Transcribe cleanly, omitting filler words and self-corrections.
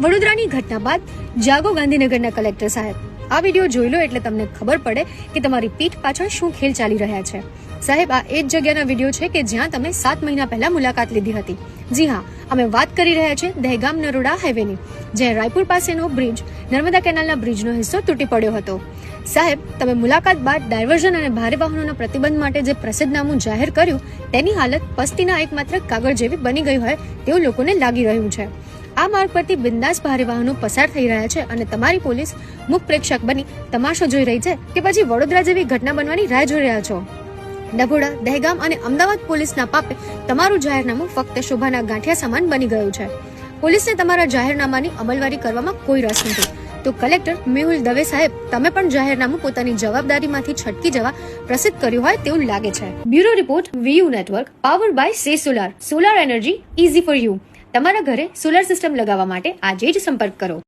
વડોદરાની ઘટના બાદ જાગો ગાંધીનગરના કલેક્ટર સાહેબ, આ વિડીયો જોઈ લો એટલે તમને ખબર પડે કે તમારી પીઠ પાછળ શું ખેલ ચાલી રહ્યા છે. સાહેબ, આ એ જ જગ્યાના વિડીયો છે કે જ્યાં તમે 7 મહિના પહેલા મુલાકાત લીધી હતી. જી હા, અમે વાત કરી રહ્યા છીએ દહેગામ નરોડા હાઈવેની, જ્યાં રાયપુર પાસેનો બ્રિજ નર્મદા કેનાલના બ્રિજનો હિસ્સો તૂટી પડ્યો હતો. સાહેબ, તમે મુલાકાત બાદ ડાયવર્ઝન અને ભારે વાહનોના પ્રતિબંધ માટે જે પ્રસિદ્ધનામું જાહેર કર્યું તેની હાલત પસ્તીના એકમાત્ર કાગળ જેવી બની ગઈ હોય તેવું લોકોને લાગી રહ્યું છે. આ માર્ગ પરથી બિંદાસ ભારે વાહનો પસાર થઈ રહ્યા છે અને તમારી પોલીસ મુખ પ્રેક્ષક બની તમાશો જોઈ રહી છે કે પછી વડોદરા જેવી ઘટના બનવાની રાહ જોઈ રહ્યા છો. ડભોડા, દહેગામ અને અમદાવાદ પોલીસના પાપે તમારું જાહેરનામું ફક્ત શોભાના ગાંઠિયા સમાન બની ગયું છે. પોલીસને તમારા જાહેરનામાની અમલવારી કરવામાં કોઈ રસ નથી. તો કલેક્ટર મેહુલ દવે સાહેબ, તમે પણ જાહેરનામું પોતાની જવાબદારીમાંથી છટકી જવા પ્રસિદ્ધ કર્યું હોય તેવું લાગે છે. Bureau report, VU network, powered by Say Solar. Solar energy easy for you. તમારા ઘરે સોલાર સિસ્ટમ લગાવવા માટે આજે જ સંપર્ક કરો.